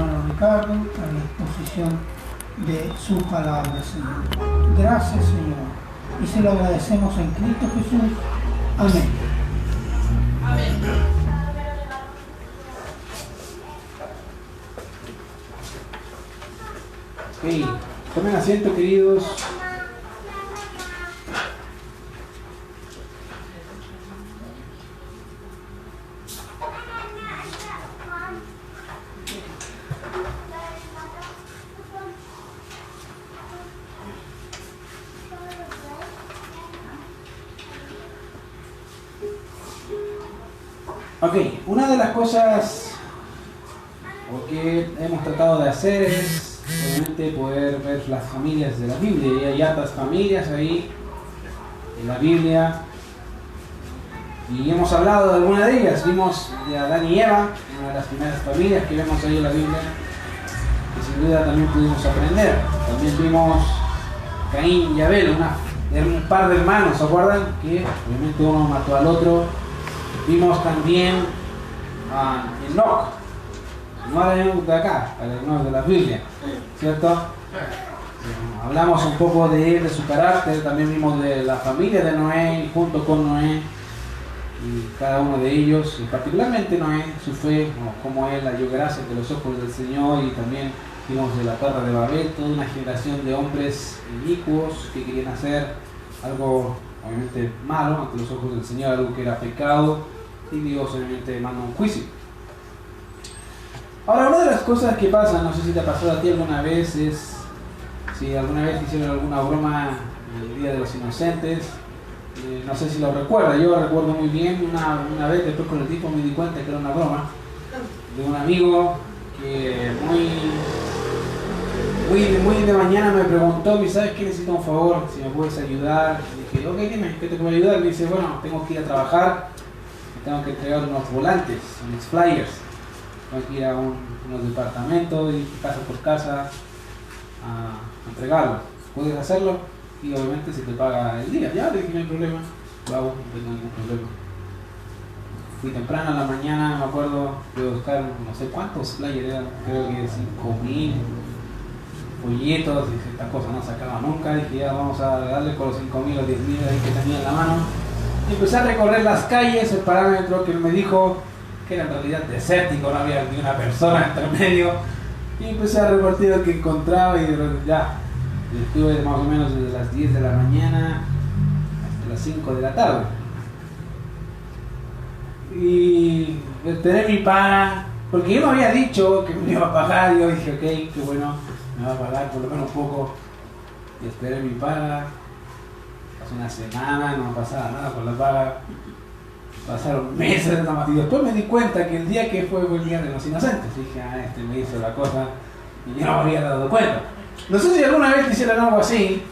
hermano Ricardo para la exposición de su palabra, Señor. Gracias, Señor. Y se lo agradecemos en Cristo Jesús. Amén. Amén. Ok, tomen asiento, queridos. Ok, una de las cosas que hemos tratado de hacer es obviamente poder ver las familias de la Biblia, y hay hartas familias ahí en la Biblia y hemos hablado de alguna de ellas. Vimos de Adán y Eva, una de las primeras familias que vemos ahí en la Biblia, que sin duda también pudimos aprender. También vimos Caín y Abel, un par de hermanos, ¿se acuerdan? Que obviamente uno mató al otro. Vimos también a Enoch, no a Enoch de acá, a Enoch de la Biblia, ¿cierto? Hablamos un poco de él, de su carácter. También vimos de la familia de Noé, junto con Noé, y cada uno de ellos, y particularmente Noé, su fe, como él halló gracia ante los ojos del Señor. Y también vimos de la Torre de Babel, toda una generación de hombres inicuos que querían hacer algo obviamente malo ante los ojos del Señor, algo que era pecado, y Dios obviamente manda un juicio. Ahora, una de las cosas que pasa, no sé si te ha pasado a ti alguna vez, es si alguna vez hicieron alguna broma el Día de los Inocentes. No sé si lo recuerda. Yo recuerdo muy bien una vez, después con el tiempo me di cuenta que era una broma de un amigo que muy de mañana me preguntó, ¿sabes qué? Necesito un favor, si me puedes ayudar. Y dije, ok, dime, ¿qué te puedo ayudar? Me dice, bueno, tengo que ir a trabajar, tengo que entregar unos volantes, unos flyers, tengo que ir a unos departamentos y casa por casa a entregarlos. ¿Puedes hacerlo? Y obviamente se te paga el día. Ya, le dije, no hay problema, lo hago, no tengo ningún problema. Fui temprano en la mañana, me acuerdo, de buscar no sé cuántos flyers eran, creo que 5.000 folletos, y esta cosa no se acaba nunca. Dije, ya vamos a darle con los 5.000 o 10.000 ahí que tenía en la mano. Y empecé a recorrer las calles, el parámetro que él me dijo, que era en realidad desértico, no había ni una persona entre medio. Y empecé a repartir lo que encontraba, y ya, estuve más o menos desde las 10 de la mañana hasta las 5 de la tarde. Y esperé mi paga, porque yo me había dicho que me iba a pagar, y yo dije, ok, qué bueno, me va a pagar por lo menos un poco. Y esperé mi paga. Pasó una semana, no pasaba nada con la paga. Pasaron meses, y después me di cuenta que el día que fue el Día de los Inocentes. Dije, este me hizo la cosa y yo no me había dado cuenta. No sé si alguna vez te hicieron algo así,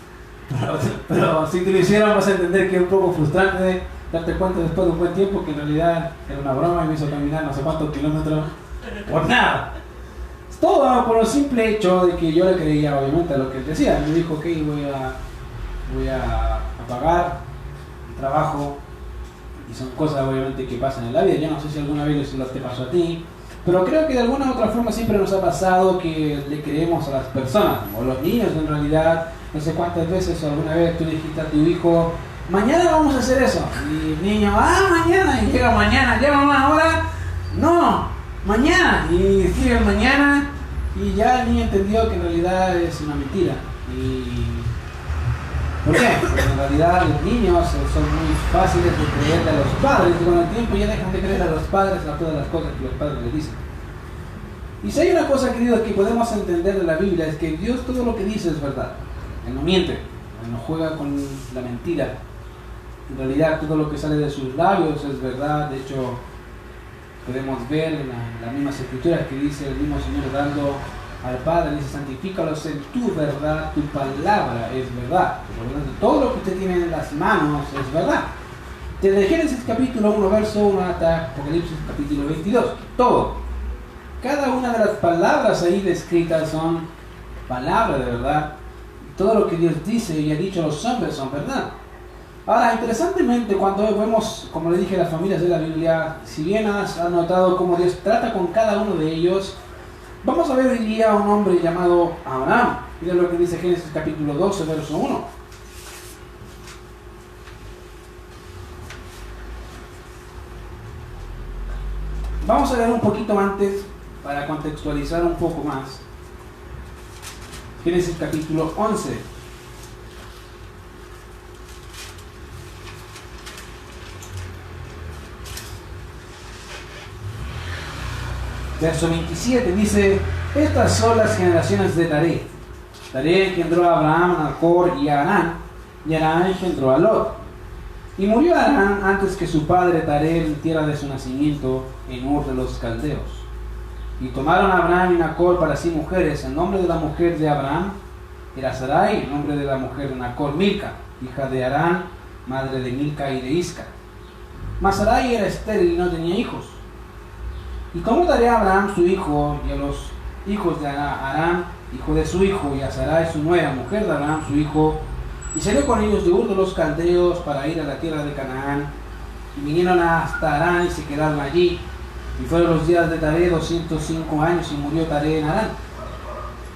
pero si te lo hicieron vas a entender que es un poco frustrante darte cuenta después de un buen tiempo que en realidad era una broma y me hizo caminar no sé cuántos kilómetros por nada. Todo por el simple hecho de que yo le creía obviamente a lo que él decía. Me dijo, ok, voy a pagar el trabajo, y son cosas obviamente que pasan en la vida. Yo no sé si alguna vez eso te pasó a ti, pero creo que de alguna u otra forma siempre nos ha pasado que le creemos a las personas, o los niños en realidad. No sé cuántas veces alguna vez tú le dijiste a tu hijo, mañana vamos a hacer eso, y el niño, mañana, y llega mañana, ya mamá, ahora, no, mañana, y escribe mañana, y ya el niño entendió que en realidad es una mentira. ¿Por qué? Porque en realidad los niños son muy fáciles de creerle a los padres, y con el tiempo ya dejan de creer a los padres a todas las cosas que los padres les dicen. Y si hay una cosa, queridos, que podemos entender de la Biblia, es que Dios todo lo que dice es verdad. Él no miente, Él no juega con la mentira. En realidad todo lo que sale de sus labios es verdad. De hecho, podemos ver en las mismas escrituras que dice el mismo Señor dando al Padre, dice, santifícalos en tu verdad, tu palabra es verdad. Por lo tanto, todo lo que usted tiene en las manos es verdad. Desde Génesis capítulo 1, verso 1 hasta Apocalipsis capítulo 22, todo. Cada una de las palabras ahí descritas son palabras de verdad. Todo lo que Dios dice y ha dicho a los hombres son verdad. Ahora, interesantemente, cuando vemos, como le dije, las familias de la Biblia, si bien has notado cómo Dios trata con cada uno de ellos, Vamos a ver hoy día a un hombre llamado Abraham. Miren lo que dice Génesis capítulo 12, verso 1. Vamos a leer un poquito antes para contextualizar un poco más. Génesis capítulo 11. Verso 27 dice: estas son las generaciones de Taré. Taré engendró a Abraham, a Nacor y a Harán, y Harán engendró a Lot. Y murió Harán antes que su padre Taré en tierra de su nacimiento, en Ur de los Caldeos. Y tomaron a Abraham y Nacor para sí mujeres. El nombre de la mujer de Abraham era Sarai, el nombre de la mujer de Nacor Milca, hija de Harán, madre de Milca y de Isca. Mas Sarai era estéril y no tenía hijos. Y tomó Taré a Abraham su hijo, y a los hijos de Harán, hijo de su hijo, y a Sarai su nuera, mujer de Abraham su hijo, y salió con ellos de Ur de los Caldeos para ir a la tierra de Canaán. Y vinieron hasta Harán y se quedaron allí. Y fueron los días de Taré 205 años, y murió Taré en Harán.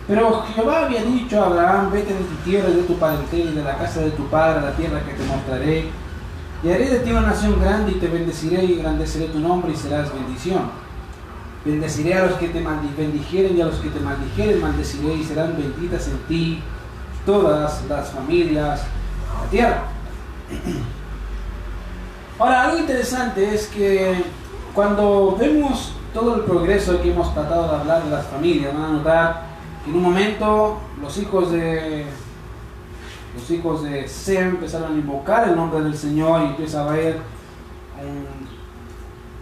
Pero Jehová había dicho a Abraham: vete de tu tierra y de tu parentela y de la casa de tu padre a la tierra que te mostraré. Y haré de ti una nación grande, y te bendeciré y engrandeceré tu nombre, y serás bendición. Bendeciré a los que te bendijeren, y a los que te maldijeren maldeciré, y serán benditas en ti todas las familias de la tierra. Ahora, algo interesante es que cuando vemos todo el progreso que hemos tratado de hablar de las familias, van a notar que en un momento los hijos de Sem empezaron a invocar el nombre del Señor, y empieza a haber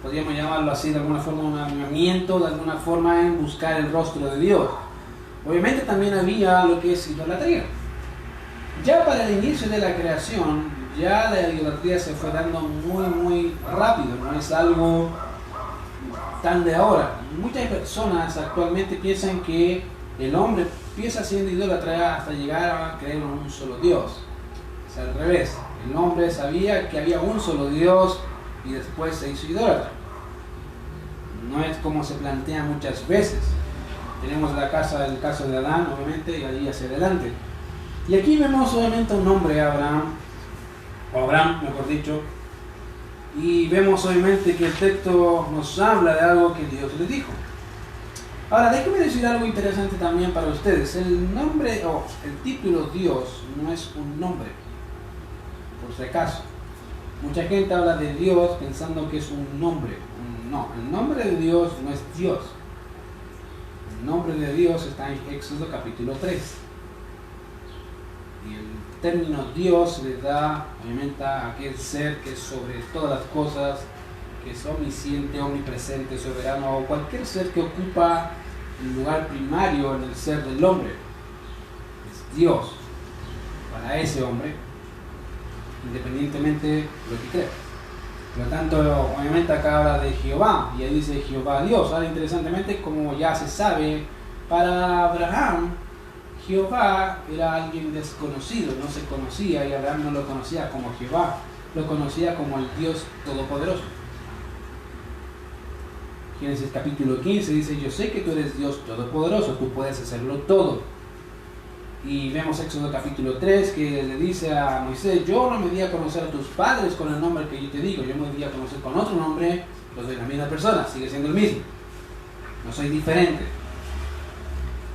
podríamos llamarlo así de alguna forma, un avivamiento, de alguna forma en buscar el rostro de Dios. Obviamente también había lo que es idolatría. Ya para el inicio de la creación, ya la idolatría se fue dando muy rápido, no es algo tan de ahora. Muchas personas actualmente piensan que el hombre empieza siendo idólatra hasta llegar a creer en un solo Dios. Es al revés, el hombre sabía que había un solo Dios y después se hizo idólatra. No es como se plantea muchas veces. Tenemos el caso de Adán, obviamente, y allí hacia adelante. Y aquí vemos obviamente un hombre, Abraham, mejor dicho, y vemos obviamente que el texto nos habla de algo que Dios le dijo. Ahora, déjenme decir algo interesante también para ustedes. El nombre, o el título Dios, no es un nombre, por si acaso. Mucha gente habla de Dios pensando que es un nombre. No, el nombre de Dios no es Dios. El nombre de Dios está en Éxodo capítulo 3. Y el término Dios le da, obviamente, a aquel ser que es sobre todas las cosas, que es omnisciente, omnipresente, soberano, o cualquier ser que ocupa el lugar primario en el ser del hombre. Es Dios para ese hombre, independientemente de lo que crea. Por lo tanto, obviamente acá habla de Jehová, y ahí dice Jehová Dios. Ahora, interesantemente, como ya se sabe, para Abraham, Jehová era alguien desconocido, no se conocía, y Abraham no lo conocía como Jehová, lo conocía como el Dios Todopoderoso. Génesis capítulo 15 dice: yo sé que tú eres Dios Todopoderoso, tú puedes hacerlo todo. Y vemos Éxodo capítulo 3 que le dice a Moisés: yo no me di a conocer a tus padres con el nombre que yo te digo, yo me di a conocer con otro nombre, pero soy la misma persona, sigue siendo el mismo, no soy diferente.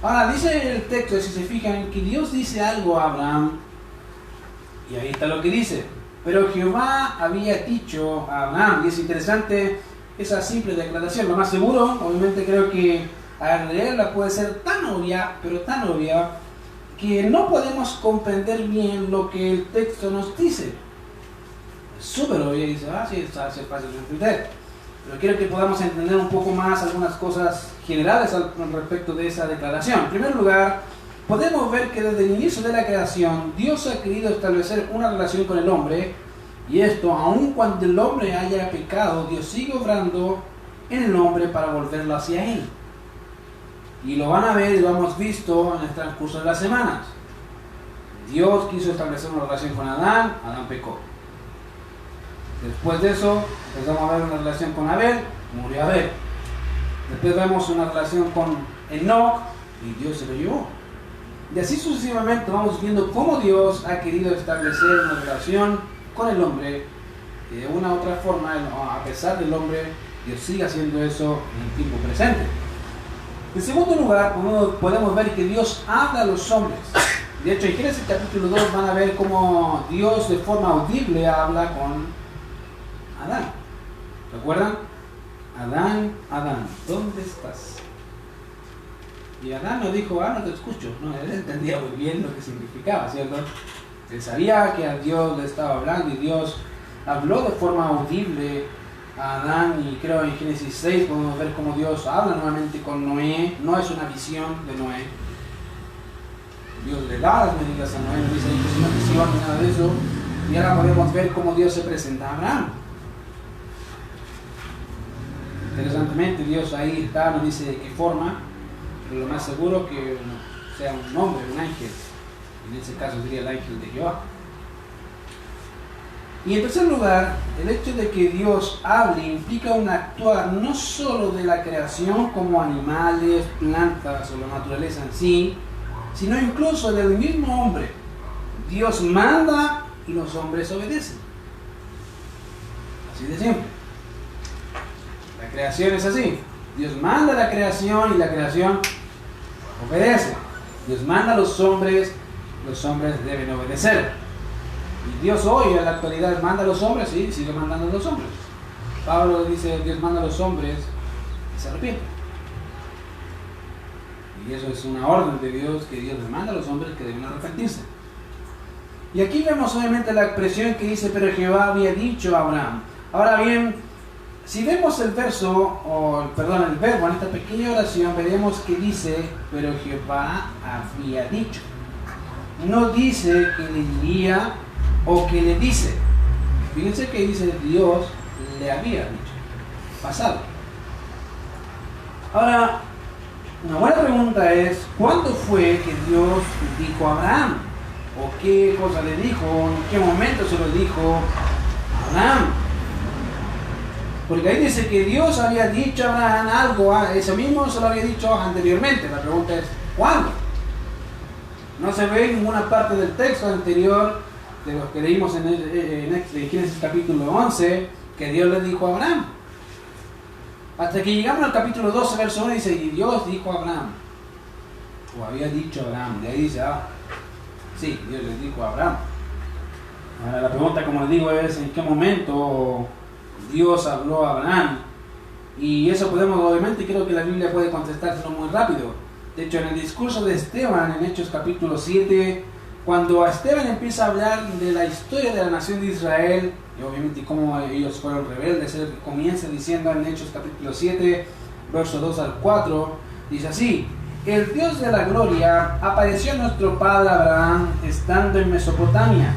Ahora dice el texto, si se fijan, que Dios dice algo a Abraham, y ahí está lo que dice: pero Jehová había dicho a Abraham. Y es interesante esa simple declaración. Lo más seguro, obviamente creo que al leerla puede ser tan obvia, pero tan obvia, que no podemos comprender bien lo que el texto nos dice. Es súper obvio, y dice: sí, está fácil de entender. Pero quiero que podamos entender un poco más algunas cosas generales al respecto de esa declaración. En primer lugar, podemos ver que desde el inicio de la creación, Dios ha querido establecer una relación con el hombre, y esto, aun cuando el hombre haya pecado, Dios sigue obrando en el hombre para volverlo hacia Él. Y lo van a ver y lo hemos visto en el transcurso de las semanas. Dios quiso establecer una relación con Adán, Adán pecó. Después de eso, empezamos a ver una relación con Abel, murió Abel. Después vemos una relación con Enoch y Dios se lo llevó. Y así sucesivamente vamos viendo cómo Dios ha querido establecer una relación con el hombre y de una u otra forma, a pesar del hombre, Dios sigue haciendo eso en el tiempo presente. En segundo lugar, podemos ver que Dios habla a los hombres. De hecho, en Génesis capítulo 2 van a ver cómo Dios de forma audible habla con Adán. ¿Recuerdan? Adán, Adán, ¿dónde estás? Y Adán no dijo, no te escucho. No, él entendía muy bien lo que significaba, ¿cierto? Él sabía que a Dios le estaba hablando y Dios habló de forma audible a Adán, y creo en Génesis 6 podemos ver cómo Dios habla nuevamente con Noé. No es una visión de Noé. Dios le da las medidas a Noé, no dice que no visión ni nada de eso. Y ahora podemos ver cómo Dios se presenta a Abraham. Interesantemente, Dios ahí está, no dice de qué forma, pero lo más seguro que sea un hombre, un ángel. En ese caso sería el ángel de Jehová. Y en tercer lugar, el hecho de que Dios hable implica un actuar no solo de la creación como animales, plantas o la naturaleza en sí, sino incluso del mismo hombre. Dios manda y los hombres obedecen. Así de simple. La creación es así. Dios manda a la creación y la creación obedece. Dios manda a los hombres deben obedecer. Y Dios hoy en la actualidad manda a los hombres, sí, sigue mandando a los hombres. Pablo dice, Dios manda a los hombres y se arrepienten. Y eso es una orden de Dios, que Dios les manda a los hombres que deben arrepentirse. Y aquí vemos obviamente la expresión que dice, pero Jehová había dicho a Abraham. Ahora bien, si vemos el verbo en esta pequeña oración, veremos que dice, pero Jehová había dicho. No dice que le diría o que le dice. Fíjense que dice Dios le había dicho. Pasado. Ahora, una buena pregunta es, ¿cuándo fue que Dios dijo a Abraham? ¿O qué cosa le dijo? ¿En qué momento se lo dijo a Abraham? Porque ahí dice que Dios había dicho a Abraham algo, eso mismo se lo había dicho anteriormente. La pregunta es, ¿cuándo? No se ve en ninguna parte del texto anterior de los que leímos en Génesis capítulo 11 que Dios le dijo a Abraham. Hasta que llegamos al capítulo 12, verso 1, dice, y Dios dijo a Abraham, o había dicho a Abraham. De ahí dice, sí, Dios le dijo a Abraham. Ahora la pregunta, como les digo, es en qué momento Dios habló a Abraham. Y eso podemos, obviamente, creo que la Biblia puede contestárselo muy rápido. De hecho, en el discurso de Esteban, en Hechos capítulo 7, cuando Esteban empieza a hablar de la historia de la nación de Israel, y obviamente cómo ellos fueron rebeldes, él comienza diciendo en Hechos capítulo 7, verso 2 al 4, dice así, el Dios de la gloria apareció a nuestro padre Abraham estando en Mesopotamia,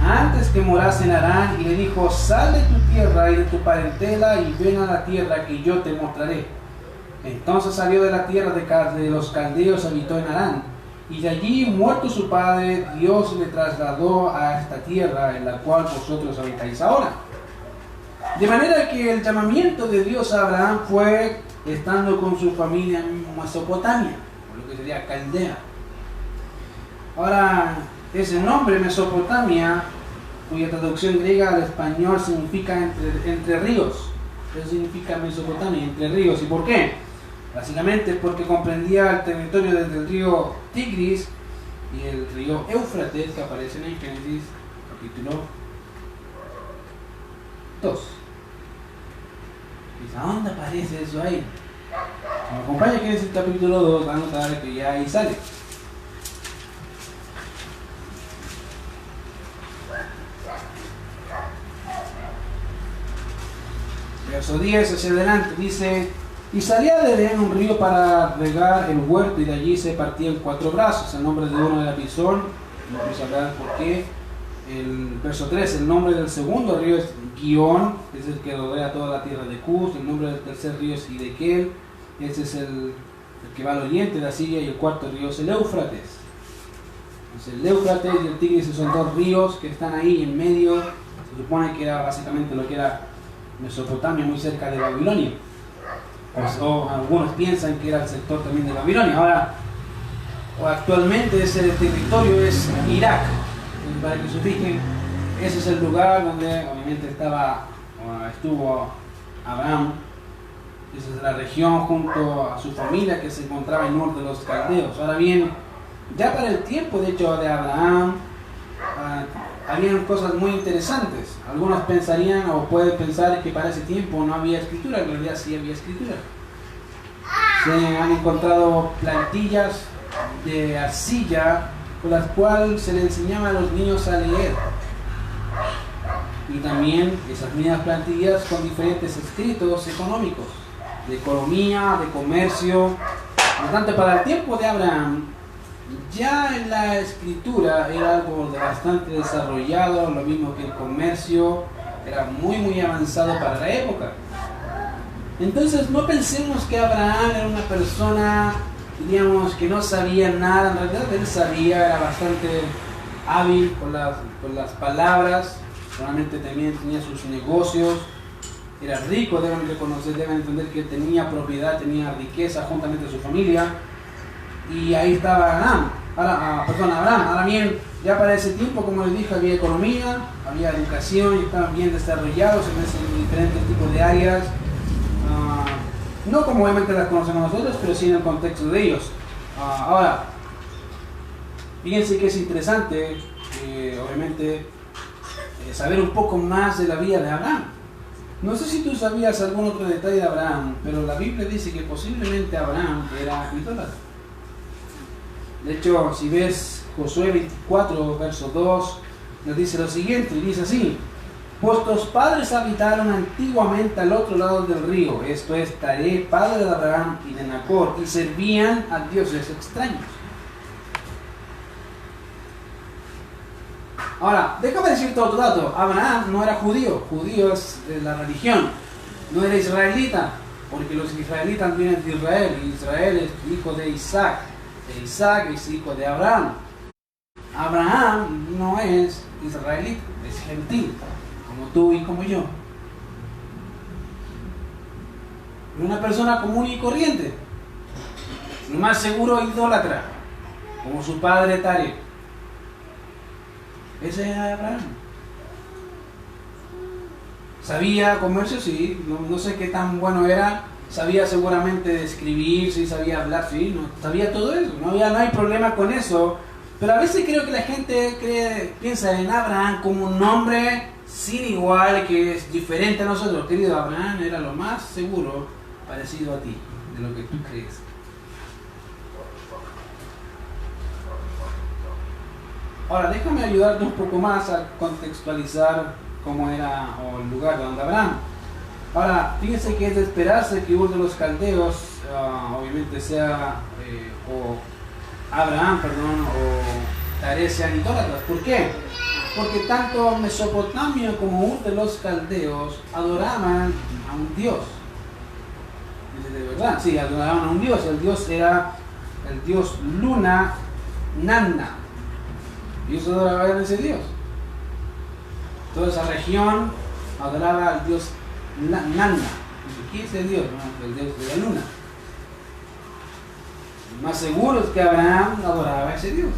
antes que morase en Harán, y le dijo, sal de tu tierra y de tu parentela y ven a la tierra que yo te mostraré. Entonces salió de la tierra de los caldeos, habitó en Harán, y de allí, muerto su padre, Dios le trasladó a esta tierra en la cual vosotros habitáis ahora. De manera que el llamamiento de Dios a Abraham fue estando con su familia en Mesopotamia, o lo que sería Caldea. Ahora, ese nombre Mesopotamia, cuya traducción griega al español significa entre ríos. Eso significa Mesopotamia, entre ríos. ¿Y por qué? Básicamente porque comprendía el territorio desde el río Tigris y el río Éufrates, que aparecen en Génesis capítulo 2. ¿Y a dónde aparece eso ahí? Si me acompaña Génesis capítulo 2, van a notar que ya ahí sale. Verso 10 hacia adelante dice, y salía de Edén un río para regar el huerto, y de allí se partía en 4 brazos. El nombre de uno era Pisón, no vamos a hablar por qué. El verso 3, el nombre del segundo río es Guión, es el que rodea toda la tierra de Cus. El nombre del tercer río es Hidekel, ese es el que va al oriente de Asiria, y el cuarto río es el Éufrates. Entonces, el Éufrates y el Tigris son 2 ríos que están ahí en medio. Se supone que era básicamente lo que era Mesopotamia, muy cerca de Babilonia. pues, o algunos piensan que era el sector también de Babilonia. Ahora, actualmente ese territorio es Irak. Para que se fijen, ese es el lugar donde obviamente estuvo Abraham. Esa es la región junto a su familia que se encontraba en Ur de los Caldeos. Ahora bien, ya para el tiempo de hecho de Abraham, habían cosas muy interesantes. Algunos pensarían o pueden pensar que para ese tiempo no había escritura, en realidad sí había escritura. Se han encontrado plantillas de arcilla con las cuales se le enseñaba a los niños a leer. Y también esas mismas plantillas con diferentes escritos económicos, de economía, de comercio. Por lo tanto, para el tiempo de Abraham, ya en la escritura era algo bastante desarrollado, lo mismo que el comercio, era muy avanzado para la época. Entonces no pensemos que Abraham era una persona, digamos, que no sabía nada. En realidad él sabía, era bastante hábil con las palabras, realmente también tenía sus negocios, era rico, deben reconocer, deben entender que tenía propiedad, tenía riqueza juntamente a su familia. Y ahí estaba Abraham. Ahora bien, ya para ese tiempo, como les dije, había economía, había educación, y estaban bien desarrollados en diferentes tipos de áreas. No como obviamente las conocemos nosotros, pero sí en el contexto de ellos. Ahora, fíjense que es interesante, obviamente, saber un poco más de la vida de Abraham. No sé si tú sabías algún otro detalle de Abraham, pero la Biblia dice que posiblemente Abraham era idólatra. De hecho, si ves Josué 24, verso 2, nos dice lo siguiente, y dice así: vuestros padres habitaron antiguamente al otro lado del río, esto es, Taré, padre de Abraham y de Nacor, y servían a dioses extraños. Ahora, déjame decirte otro dato. Abraham no era judío, judío es de la religión, no era israelita, porque los israelitas vienen de Israel, y Israel es hijo de Isaac es hijo de Abraham. Abraham no es israelita, es gentil, como tú y como yo. Es una persona común y corriente, lo más seguro idólatra, como su padre Taré. Ese era Abraham. Sabía comercio, sí, no sé qué tan bueno era. Sabía seguramente escribir, sí, sabía hablar, sí, no, sabía todo eso. No hay problema con eso. Pero a veces creo que la gente piensa en Abraham como un hombre sin igual, que es diferente a nosotros. Querido, Abraham era lo más seguro parecido a ti, de lo que tú crees. Ahora, déjame ayudarte un poco más a contextualizar cómo era el lugar donde Abraham. Ahora, fíjense que es de esperarse que Ur de los Caldeos, obviamente sea, Abraham, o Taré sean idólatras. ¿Por qué? Porque tanto Mesopotamia como Ur de los Caldeos adoraban a un dios. De verdad, sí, adoraban a un dios. El dios era el dios Luna Nanna. Ellos adoraban a ese dios. Toda esa región adoraba al dios Nanna. ¿Quién es el dios? No, el dios de la luna. Lo más seguro es que Abraham adoraba a ese dios.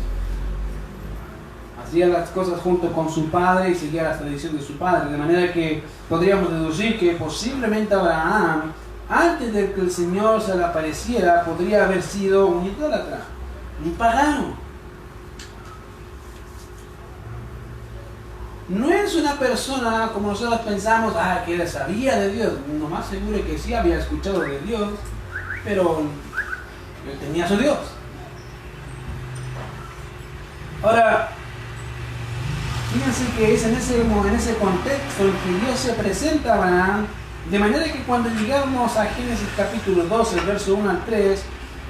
Hacía las cosas junto con su padre y seguía las tradiciones de su padre. De manera que podríamos deducir que posiblemente Abraham, antes de que el Señor se le apareciera, podría haber sido un idólatra, un pagano. No es una persona como nosotros pensamos, que sabía de Dios. Lo más seguro es que sí había escuchado de Dios, pero él tenía a su Dios. Ahora, fíjense que es en ese contexto en que Dios se presenta a Abraham, de manera que cuando llegamos a Génesis capítulo 12, verso 1 al 3,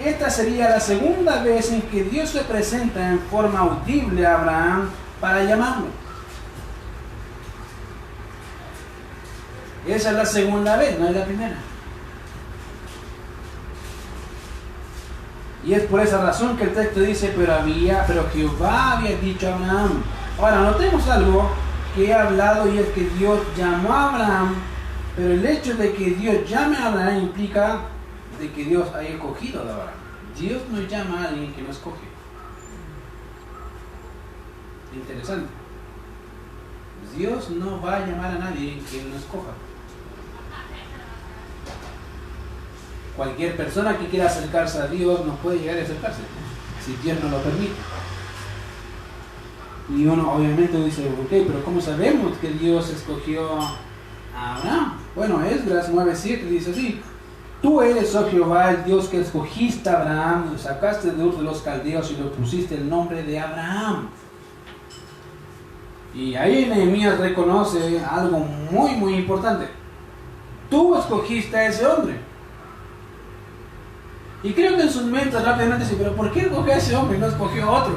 esta sería la segunda vez en que Dios se presenta en forma audible a Abraham para llamarlo. Esa es la segunda vez, no es la primera. Y es por esa razón que el texto dice, pero Jehová había dicho a Abraham. Ahora, notemos algo que he hablado, y es que Dios llamó a Abraham, pero el hecho de que Dios llame a Abraham implica de que Dios haya escogido a Abraham. Dios no llama a alguien que no escoge. Interesante. Dios no va a llamar a nadie que él no escoja. Cualquier persona que quiera acercarse a Dios no puede llegar a acercarse, si Dios no lo permite. Y uno obviamente dice, ok, pero ¿cómo sabemos que Dios escogió a Abraham? Bueno, Esdras 9:7 dice así: tú eres, oh Jehová, el Dios que escogiste a Abraham, lo sacaste de Ur de los Caldeos y le pusiste el nombre de Abraham. Y ahí Nehemías reconoce algo muy importante. Tú escogiste a ese hombre. Y creo que en sus mentes rápidamente dice, pero ¿por qué escogió a ese hombre y no escogió a otro?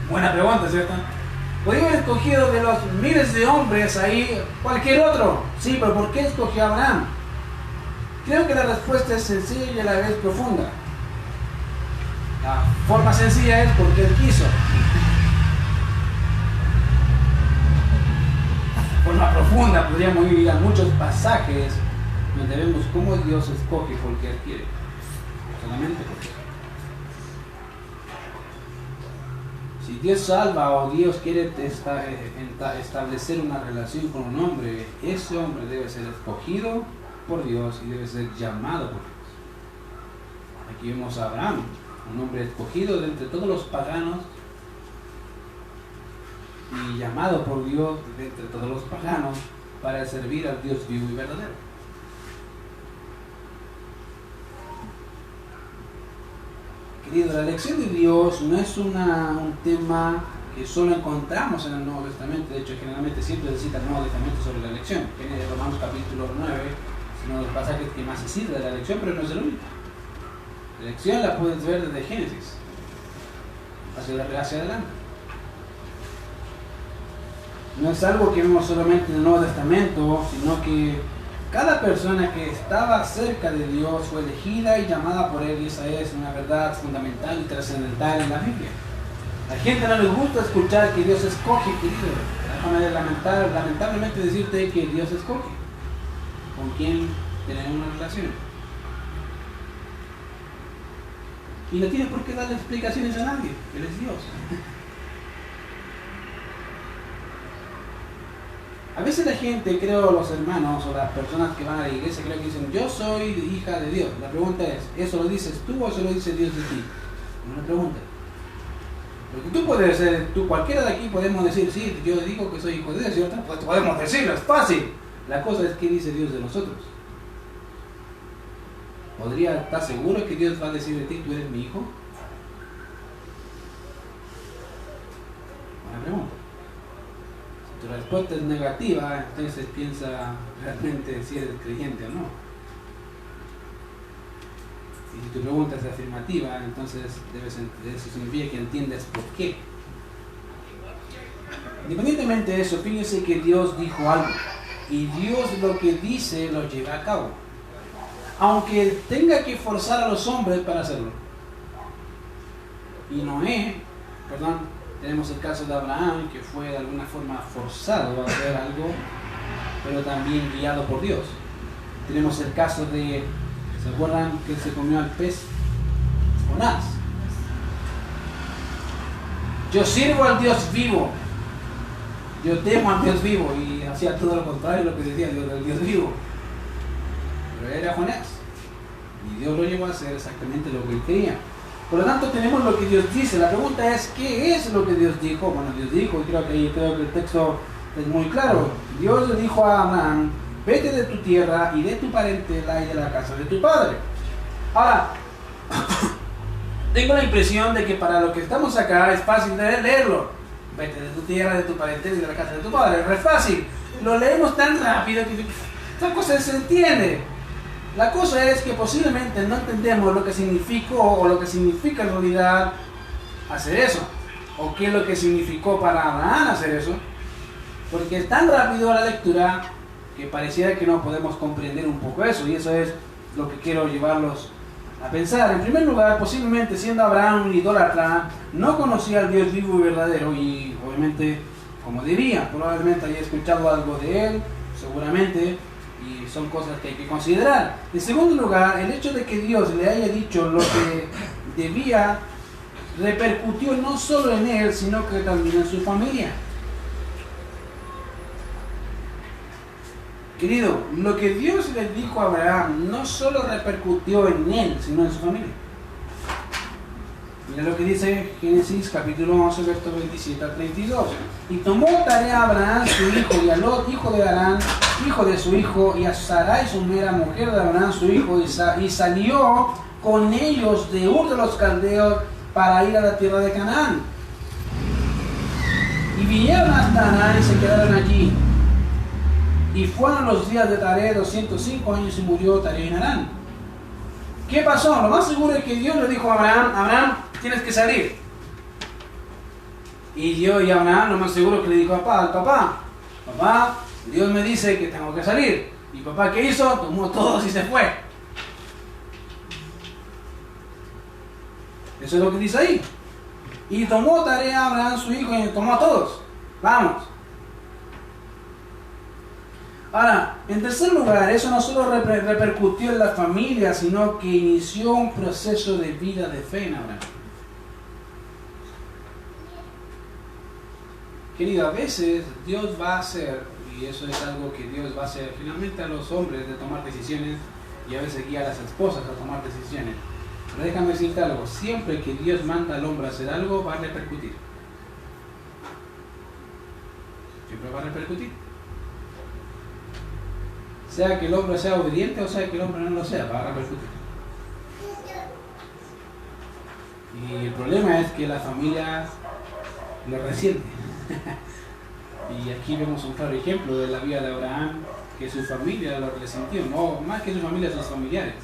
Buena pregunta, ¿cierto? Podría haber escogido de los miles de hombres ahí cualquier otro. Sí, pero ¿por qué escogió a Abraham? Creo que la respuesta es sencilla y a la vez profunda. La forma sencilla es porque él quiso. La forma profunda podríamos ir a muchos pasajes donde vemos cómo Dios escoge porque él quiere. Solamente porque. Si Dios salva o Dios quiere establecer una relación con un hombre, ese hombre debe ser escogido por Dios y debe ser llamado por Dios. Aquí vemos a Abraham, un hombre escogido de entre todos los paganos y llamado por Dios de entre todos los paganos para servir al Dios vivo y verdadero. Querido, la elección de Dios no es un tema que solo encontramos en el Nuevo Testamento. De hecho, generalmente siempre se cita el Nuevo Testamento sobre la elección. Viene de Romanos capítulo 9, es uno de los pasajes que más se cita de la elección, pero no es el único. La elección la puedes ver desde Génesis hacia adelante. No es algo que vemos solamente en el Nuevo Testamento, sino que cada persona que estaba cerca de Dios fue elegida y llamada por Él, y esa es una verdad fundamental y trascendental en la Biblia. A la gente no le gusta escuchar que Dios escoge, querido. Déjame lamentablemente decirte que Dios escoge con quién tener una relación. Y no tiene por qué darle explicaciones a nadie. Él es Dios. A veces la gente, creo los hermanos o las personas que van a la iglesia, creo que dicen, yo soy hija de Dios. La pregunta es, ¿eso lo dices tú o eso lo dice Dios de ti? Una pregunta. Porque tú puedes ser, cualquiera de aquí podemos decir, sí, yo digo que soy hijo de Dios, ¿cierto? Pues podemos decirlo, es fácil. La cosa es, ¿qué dice Dios de nosotros? ¿Podría estar seguro que Dios va a decir de ti, tú eres mi hijo? Buena pregunta. Si tu respuesta es negativa, entonces piensa realmente si eres creyente o no. Y si tu pregunta es afirmativa, entonces eso significa que entiendes por qué. Independientemente de eso, fíjense que Dios dijo algo. Y Dios lo que dice lo lleva a cabo. Aunque tenga que forzar a los hombres para hacerlo. Y tenemos el caso de Abraham, que fue de alguna forma forzado a hacer algo, pero también guiado por Dios. Tenemos el caso de, ¿se acuerdan que se comió al pez? Jonás. Yo sirvo al Dios vivo. Yo temo al Dios vivo. Y hacía todo lo contrario de lo que decía el Dios vivo. Pero era Jonás. Y Dios lo llevó a hacer exactamente lo que él quería. Por lo tanto, tenemos lo que Dios dice. La pregunta es, ¿qué es lo que Dios dijo? Bueno, Dios dijo, y creo que el texto es muy claro. Dios le dijo a Abraham, vete de tu tierra y de tu parentela y de la casa de tu padre. Ahora, tengo la impresión de que para lo que estamos acá es fácil de leerlo. Vete de tu tierra, de tu parentela y de la casa de tu padre. Es fácil. Lo leemos tan rápido que esta cosa se entiende. La cosa es que posiblemente no entendemos lo que significó o lo que significa en realidad hacer eso. O qué es lo que significó para Abraham hacer eso. Porque es tan rápido la lectura que pareciera que no podemos comprender un poco eso. Y eso es lo que quiero llevarlos a pensar. En primer lugar, posiblemente siendo Abraham un idólatra, no conocía al Dios vivo y verdadero. Y obviamente, como diría, probablemente haya escuchado algo de él, seguramente. Y y son cosas que hay que considerar. En segundo lugar, el hecho de que Dios le haya dicho lo que debía repercutió no solo en él, sino que también en su familia. Querido, lo que Dios le dijo a Abraham no solo repercutió en él, sino en su familia. Mira lo que dice Génesis capítulo 11, versos 27 al 32. Y tomó tarea a Abraham su hijo, y a Lot, hijo de Harán, hijo de su hijo, y a Sarai, su nuera, mujer de Abraham, su hijo, y salió con ellos de Ur de los Caldeos para ir a la tierra de Canaán. Y vinieron hasta Harán y se quedaron allí. Y fueron los días de Taré 205 años y murió Taré en Harán. ¿Qué pasó? Lo más seguro es que Dios le dijo a Abraham, Abraham, tienes que salir. Y Dios y Abraham lo más seguro que le dijo al papá, Dios me dice que tengo que salir. Y papá, ¿qué hizo? Tomó todos y se fue. Eso es lo que dice ahí. Y tomó tarea a Abraham su hijo y tomó a todos. Vamos. Ahora, en tercer lugar, eso no solo repercutió en la familia, sino que inició un proceso de vida de fe en Abraham. Querido, a veces Dios va a hacer, y eso es algo que Dios va a hacer finalmente a los hombres de tomar decisiones, y a veces guía a las esposas a tomar decisiones. Pero déjame decirte algo, siempre que Dios manda al hombre a hacer algo, va a repercutir. Siempre va a repercutir. Sea que el hombre sea obediente o sea que el hombre no lo sea, va a repercutir. Y el problema es que la familia lo resiente. Y aquí vemos un claro ejemplo de la vida de Abraham, que su familia lo resintió, no más que su familia, sus familiares.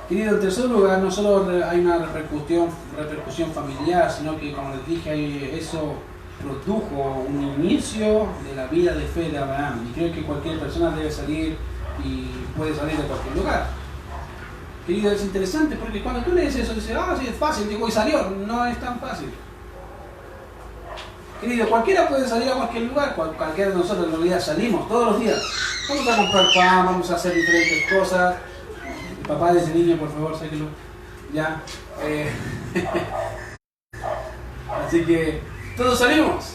Querido, en tercer lugar, no solo hay una repercusión familiar, sino que, como les dije, eso produjo un inicio de la vida de fe de Abraham. Y creo que cualquier persona debe salir y puede salir de cualquier lugar. Querido, es interesante porque cuando tú lees eso, dices, sí, es fácil, digo, y salió. No es tan fácil. Querido, cualquiera puede salir a cualquier lugar, cualquiera de nosotros en realidad salimos todos los días. Vamos a comprar pan, vamos a hacer diferentes cosas. El papá de ese niño, por favor, sáquelo. Ya. Así que todos salimos,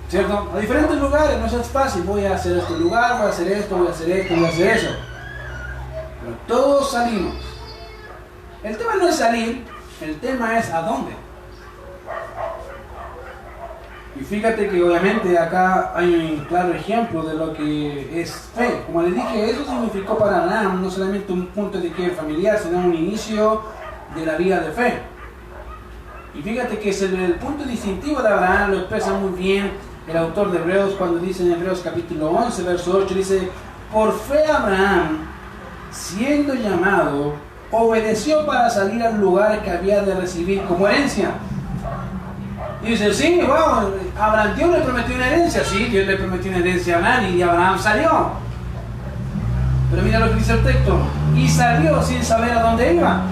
¿cierto? A diferentes lugares, no es fácil, voy a hacer este lugar, voy a hacer esto, voy a hacer esto, voy a hacer eso. Pero todos salimos. El tema no es salir, el tema es a dónde. Y fíjate que obviamente acá hay un claro ejemplo de lo que es fe. Como les dije, eso significó para Abraham no solamente un punto de quiebre familiar, sino un inicio de la vida de fe. Y fíjate que el punto distintivo de Abraham lo expresa muy bien el autor de Hebreos cuando dice en Hebreos capítulo 11, verso 8, dice, por fe Abraham, siendo llamado, obedeció para salir al lugar que había de recibir como herencia. Y dice, sí, wow, Abraham, Dios le prometió una herencia. Sí, Dios le prometió una herencia a Abraham y Abraham salió. Pero mira lo que dice el texto. Y salió sin saber a dónde iba.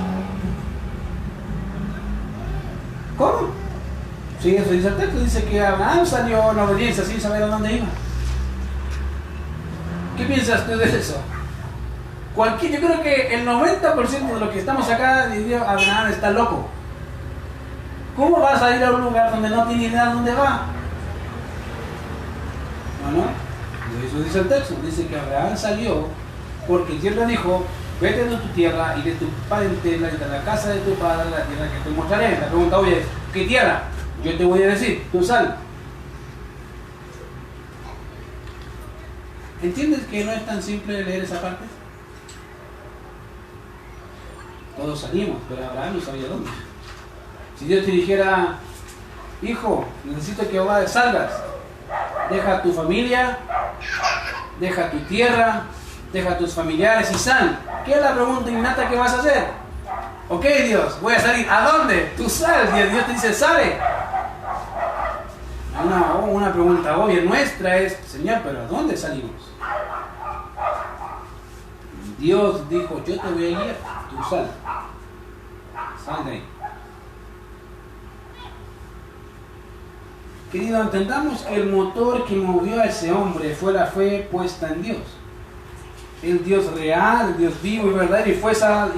¿Cómo? Sí, eso dice el texto. Dice que Abraham salió en obediencia sin saber a dónde iba. ¿Qué piensas tú de eso? Yo creo que el 90% de los que estamos acá diría, Abraham está loco. ¿Cómo vas a ir a un lugar donde no tiene idea de dónde va? No. Eso dice el texto. Dice que Abraham salió porque Dios le dijo, vete de tu tierra y de tu parentela y de la casa de tu padre, la tierra que te mostraré. La pregunta hoy es, ¿qué tierra? Yo te voy a decir, tú sal. ¿Entiendes que no es tan simple leer esa parte? Todos salimos, pero Abraham no sabía dónde. Si Dios te dijera, hijo, necesito que salgas, deja tu familia, deja tu tierra, deja tus familiares y sal. ¿Qué es la pregunta innata que vas a hacer? Ok, Dios, voy a salir. ¿A dónde? Tú sal. Dios te dice, sale. Una pregunta obvia nuestra es, Señor, ¿pero a dónde salimos? Dios dijo, yo te voy a guiar, tú sal. Sal de ahí. Querido, entendamos que el motor que movió a ese hombre fue la fe puesta en Dios. El Dios real, el Dios vivo y verdadero, y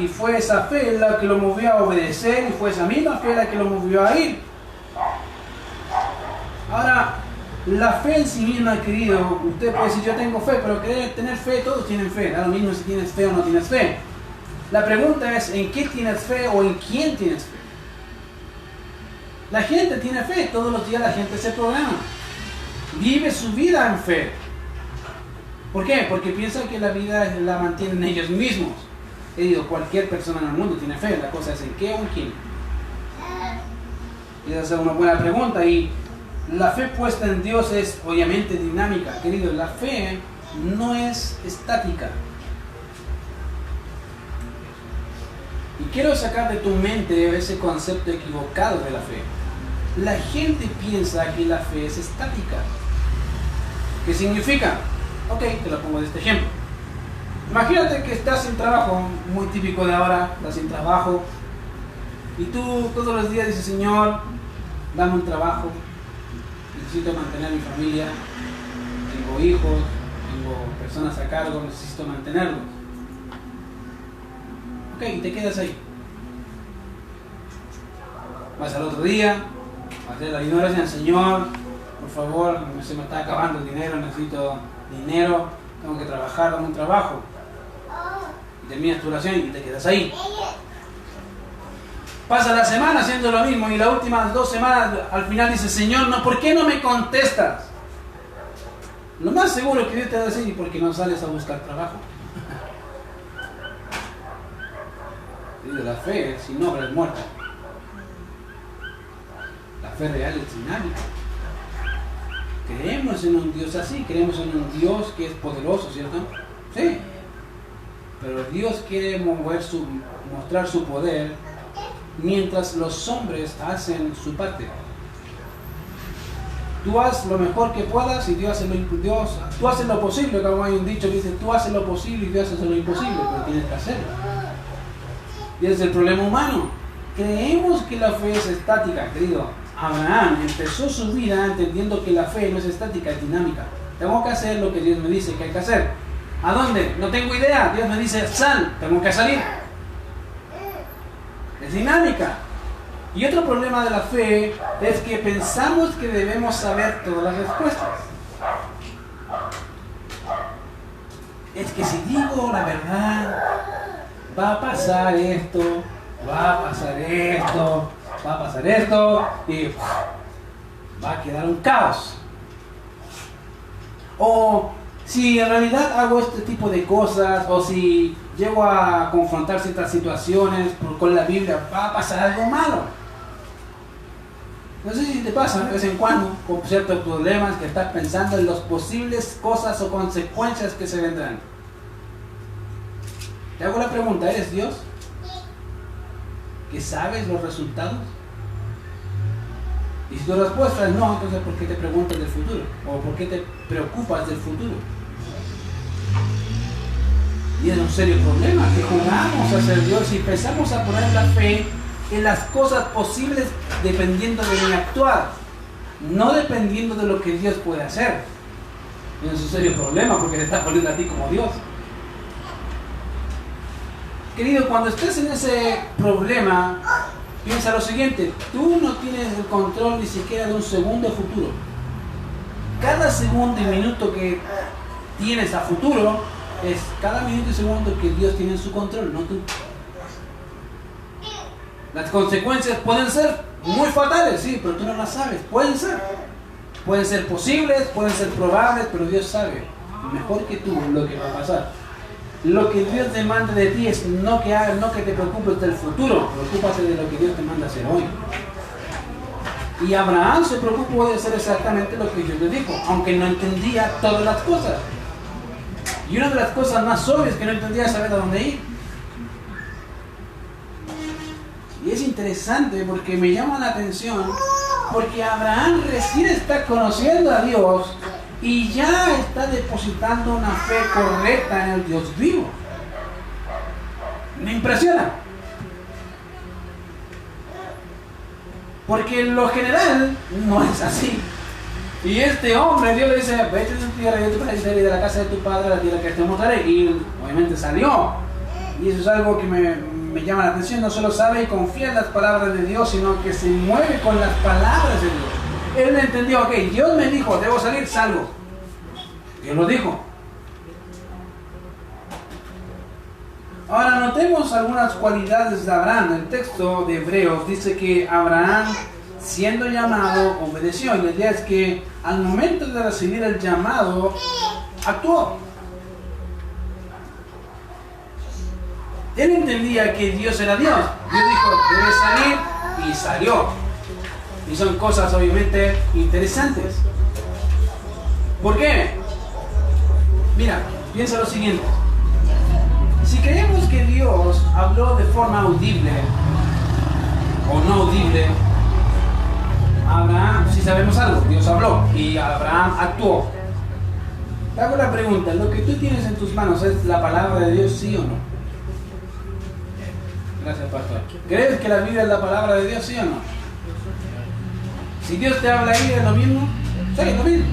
fue esa fe la que lo movió a obedecer, y fue esa misma fe la que lo movió a ir. Ahora, la fe en sí misma, querido, usted puede decir yo tengo fe, pero tener fe, todos tienen fe, da lo mismo si tienes fe o no tienes fe. La pregunta es ¿en qué tienes fe o en quién tienes fe? La gente tiene fe, todos los días la gente se programa, vive su vida en fe. ¿Por qué? Porque piensan que la vida la mantienen ellos mismos. He dicho, cualquier persona en el mundo tiene fe, la cosa es en qué o en quién. Y esa es una buena pregunta, y la fe puesta en Dios es obviamente dinámica. Querido, la fe no es estática. Y quiero sacar de tu mente ese concepto equivocado de la fe. La gente piensa que la fe es estática. ¿Qué significa? Ok, te lo pongo de este ejemplo. Imagínate que estás sin trabajo, muy típico de ahora, estás sin trabajo, y tú todos los días dices, Señor, dame un trabajo, necesito mantener a mi familia, tengo hijos, tengo personas a cargo, necesito mantenerlos. Ok, y te quedas ahí. Vas al otro día, haces la oración al Señor, por favor, se me está acabando el dinero, necesito dinero, tengo que trabajar, dame un trabajo. Y terminas tu oración y te quedas ahí. Pasa la semana haciendo lo mismo, y las últimas 2 semanas al final dices, Señor, no, ¿por qué no me contestas? Lo más seguro que Dios te va a decir, ¿y por qué no sales a buscar trabajo? La fe sin obra es muerta. La fe real es dinámica. Creemos en un Dios así, creemos en un Dios que es poderoso, ¿cierto? Sí. Pero Dios quiere mostrar su poder mientras los hombres hacen su parte. Tú haces lo mejor que puedas y tú haces lo posible, como hay un dicho que dice, tú haces lo posible y Dios hace lo imposible, pero tienes que hacerlo. Y ese es el problema humano. Creemos que la fe es estática, querido. Abraham empezó su vida entendiendo que la fe no es estática, es dinámica. Tengo que hacer lo que Dios me dice que hay que hacer. ¿A dónde? No tengo idea. Dios me dice, sal, tengo que salir. Es dinámica. Y otro problema de la fe es que pensamos que debemos saber todas las respuestas. Es que si digo la verdad, va a pasar esto, va a pasar esto, va a pasar esto, y va a quedar un caos. O si en realidad hago este tipo de cosas, o si llego a confrontar ciertas situaciones con la Biblia, va a pasar algo malo. No sé si te pasa de vez en cuando con ciertos problemas que estás pensando en las posibles cosas o consecuencias que se vendrán. Te hago la pregunta, ¿eres Dios? ¿Que sabes los resultados? Y si tu respuesta es no, entonces ¿por qué te preguntas del futuro? ¿O por qué te preocupas del futuro? Y es un serio problema que jugamos a ser Dios y empezamos a poner la fe en las cosas posibles dependiendo de mi actuar, no dependiendo de lo que Dios puede hacer. Y es un serio problema porque te está poniendo a ti como Dios. Querido, cuando estés en ese problema, piensa lo siguiente, tú no tienes el control ni siquiera de un segundo futuro. Cada segundo y minuto que tienes a futuro es cada minuto y segundo que Dios tiene en su control, no tú. Las consecuencias pueden ser muy fatales, sí, pero tú no las sabes. Pueden ser posibles, pueden ser probables, pero Dios sabe mejor que tú lo que va a pasar. Lo que Dios demanda de ti es no que te preocupes del futuro, preocúpate de lo que Dios te manda hacer hoy. Y Abraham se preocupó de hacer exactamente lo que Dios le dijo, aunque no entendía todas las cosas. Y una de las cosas más obvias que no entendía es saber a dónde ir. Y es interesante porque me llama la atención, porque Abraham recién está conociendo a Dios y ya está depositando una fe correcta en el Dios vivo. Me impresiona. Porque en lo general no es así. Y este hombre, Dios le dice, vete de tu tierra, de tu país, de la casa de tu padre, a la tierra que te mostraré. Y obviamente salió. Y eso es algo que me llama la atención. No solo sabe y confía en las palabras de Dios, sino que se mueve con las palabras de Dios. Él entendió, ok, Dios me dijo, debo salir, salgo. Dios lo dijo. Ahora notemos algunas cualidades de Abraham. El texto de Hebreos dice que Abraham, siendo llamado, obedeció. Y la idea es que al momento de recibir el llamado, actuó. Él entendía que Dios era Dios. Dios dijo, debe salir, y salió. Y son cosas obviamente interesantes. ¿Por qué? Mira, piensa lo siguiente. Si creemos que Dios habló de forma audible o no audible, Abraham, si sabemos algo, Dios habló y Abraham actuó. Te hago la pregunta, ¿lo que tú tienes en tus manos es la palabra de Dios, sí o no? Gracias, pastor. ¿Crees que la Biblia es la palabra de Dios, sí o no? Si Dios te habla ahí, ¿es lo mismo? Sí, es lo mismo.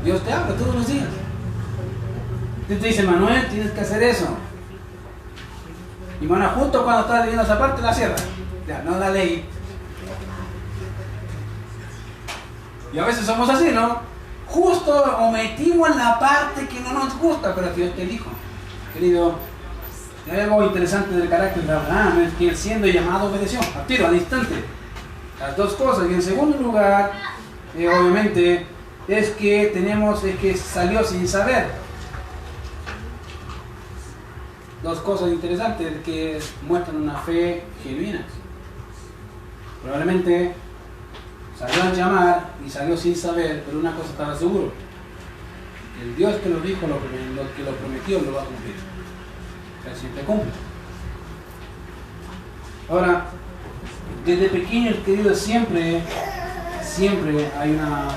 Dios te habla todos los días. Dios te dice, Manuel, tienes que hacer eso. Y bueno, justo cuando estás leyendo esa parte, la cierra. Ya, no la leí. Y a veces somos así, ¿no? Justo omitimos la parte que no nos gusta, pero Dios te dijo. Querido, hay algo interesante del carácter de Abraham, es que él siendo llamado obedeció, a tiro, al instante. Las dos cosas. Y en segundo lugar, obviamente, es que salió sin saber. Dos cosas interesantes que muestran una fe genuina. Probablemente salió a llamar y salió sin saber, pero una cosa estaba seguro. El Dios que lo dijo, lo que lo prometió, lo va a cumplir. Él siempre cumple. Ahora, desde pequeños, queridos, siempre hay una